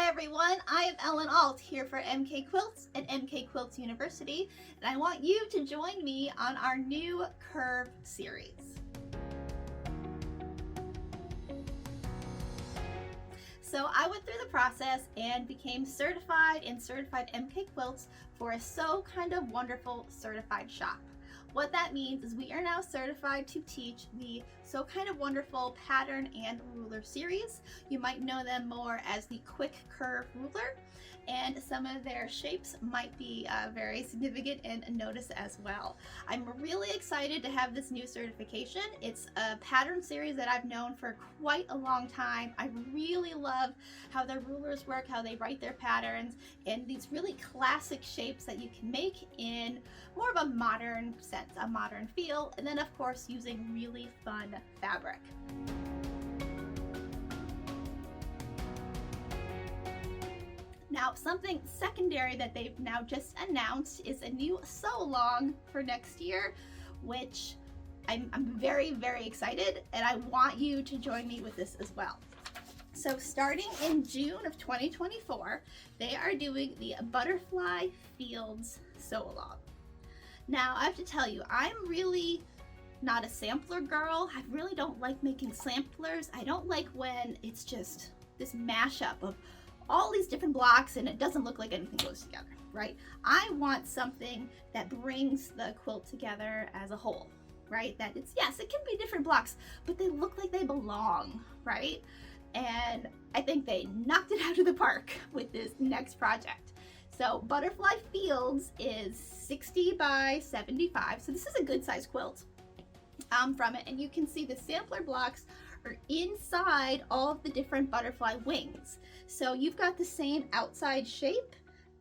Hi everyone, I am Ellen Alt here for MK Quilts at MK Quilts University, and I want you to join me on our new curve series. So I went through the process and became certified in Certified MK Quilts for a So Kind of Wonderful certified shop. What that means is we are now certified to teach the So Kind of Wonderful pattern and ruler series. You might know them more as the quick curve ruler, and some of their shapes might be very significant and noticed as well. I'm really excited to have this new certification. It's a pattern series that I've known for quite a long time. I really love how their rulers work, how they write their patterns, and these really classic shapes that you can make in more of a modern sense, a modern feel, and then of course using really fun fabric. Now, something secondary that they've now just announced is a new sew along for next year, which I'm very, very excited, and I want you to join me with this as well. So starting in June of 2024, they are doing the Butterfly Fields sew along. Now, I have to tell you, I'm really not a sampler girl. I really don't like making samplers. I don't like when it's just this mashup of all these different blocks and it doesn't look like anything goes together, right? I want something that brings the quilt together as a whole, right? That it's, yes, it can be different blocks, but they look like they belong, right? And I think they knocked it out of the park with this next project. So Butterfly Fields is 60 by 75, so this is a good size quilt from it, and you can see the sampler blocks are inside all of the different butterfly wings. So you've got the same outside shape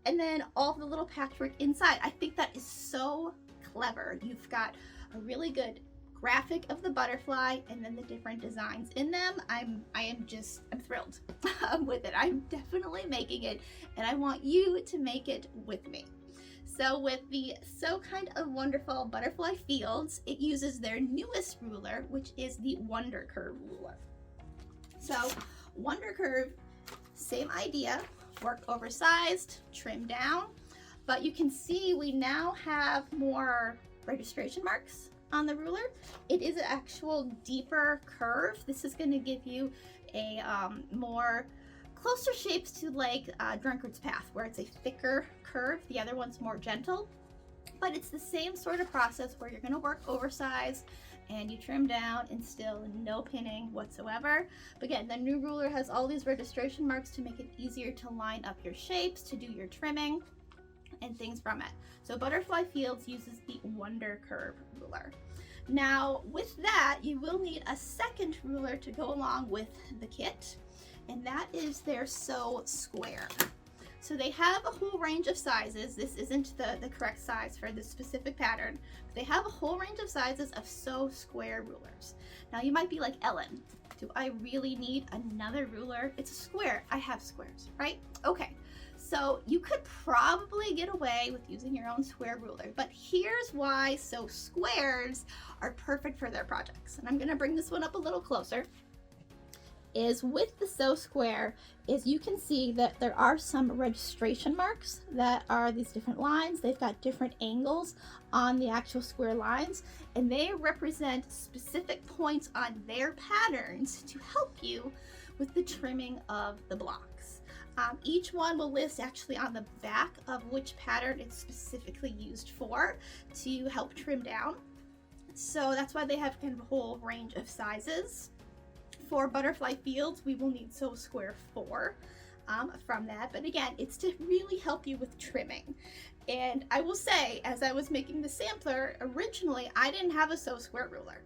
and then all of the little patchwork inside. I think that is so clever. You've got a really good graphic of the butterfly and then the different designs in them. I'm thrilled with it. I'm definitely making it, and I want you to make it with me. So with the So Kind of Wonderful Butterfly Fields, it uses their newest ruler, which is the Wonder Curve ruler. So Wonder Curve, same idea, work oversized, trim down, but you can see we now have more registration marks on the ruler. It is an actual deeper curve. This is going to give you a more closer shapes to like Drunkard's Path, where it's a thicker curve. The other one's more gentle, but it's the same sort of process where you're going to work oversized and you trim down and still no pinning whatsoever. But again, the new ruler has all these registration marks to make it easier to line up your shapes, to do your trimming and things from it. So Butterfly Fields uses the Wonder Curve ruler. Now with that, you will need a second ruler to go along with the kit, and that is their Sew Square. So they have a whole range of sizes. This isn't the correct size for this specific pattern, but they have a whole range of sizes of Sew Square rulers. Now you might be like, Ellen, do I really need another ruler? It's a square. I have squares, right? Okay. So you could probably get away with using your own square ruler, but here's why Sew Squares are perfect for their projects. And I'm gonna bring this one up a little closer. Is with the Sew Square is you can see that there are some registration marks that are these different lines. They've got different angles on the actual square lines, and they represent specific points on their patterns to help you with the trimming of the blocks. Each one will list actually on the back of which pattern it's specifically used for to help trim down. So that's why they have kind of a whole range of sizes. For Butterfly Fields, we will need Sew Square 4 from that. But again, it's to really help you with trimming. And I will say, as I was making the sampler, originally I didn't have a Sew Square ruler.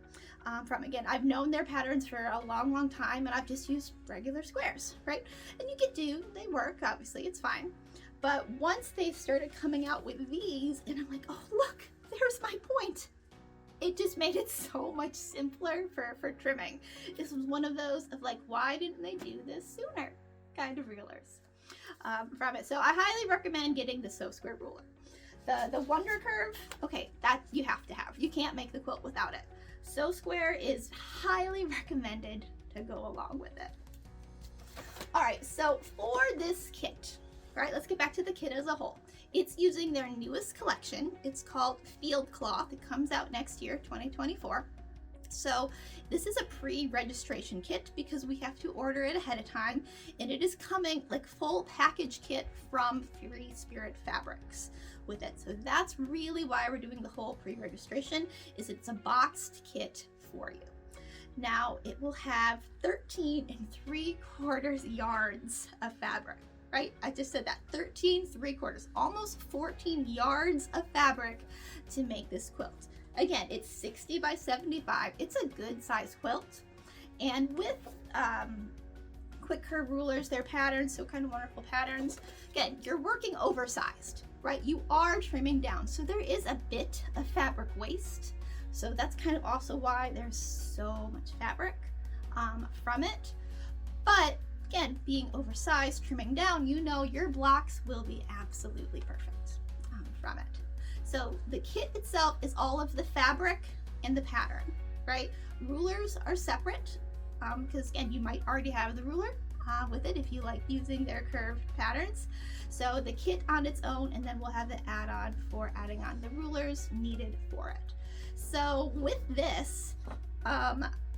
Again, I've known their patterns for a long, long time, and I've just used regular squares, right? And you can do, they work, obviously, it's fine. But once they started coming out with these, and I'm like, oh, look, there's my point. It just made it so much simpler for trimming. This was one of those of like, why didn't they do this sooner kind of rulers from it. So I highly recommend getting the Sew Square ruler. The Wonder Curve, okay, that you have to have. You can't make the quilt without it. Sew Square is highly recommended to go along with it. All right, so for this kit, all right, let's get back to the kit as a whole. It's using their newest collection. It's called Field Cloth. It comes out next year, 2024. So this is a pre-registration kit because we have to order it ahead of time, and it is coming like full package kit from Free Spirit Fabrics with it. So that's really why we're doing the whole pre-registration, is it's a boxed kit for you. Now it will have 13 3/4 yards of fabric, right? I just said that, 13 3/4, almost 14 yards of fabric to make this quilt. Again, it's 60 by 75. It's a good size quilt. And with quick curve rulers, their patterns, so kind of wonderful patterns. Again, you're working oversized, right? You are trimming down. So there is a bit of fabric waste. So that's kind of also why there's so much fabric from it. But again, being oversized, trimming down, you know your blocks will be absolutely perfect from it. So the kit itself is all of the fabric and the pattern, right? Rulers are separate because again, you might already have the ruler with it if you like using their curved patterns. So the kit on its own, and then we'll have the add-on for adding on the rulers needed for it. So with this,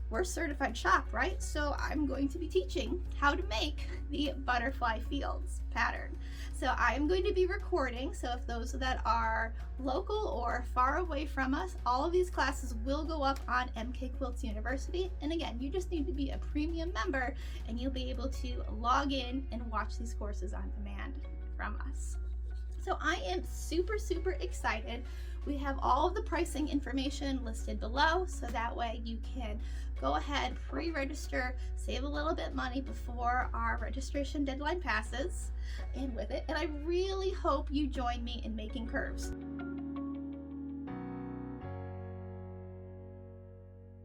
we're a certified shop, right? So I'm going to be teaching how to make the butterfly fields pattern. So I am going to be recording, so if those that are local or far away from us, all of these classes will go up on MK Quilts University. And again, you just need to be a premium member and you'll be able to log in and watch these courses on demand from us. So I am super, super excited. We have all of the pricing information listed below, so that way you can go ahead, pre-register, save a little bit money before our registration deadline passes, and with it. And I really hope you join me in making curves.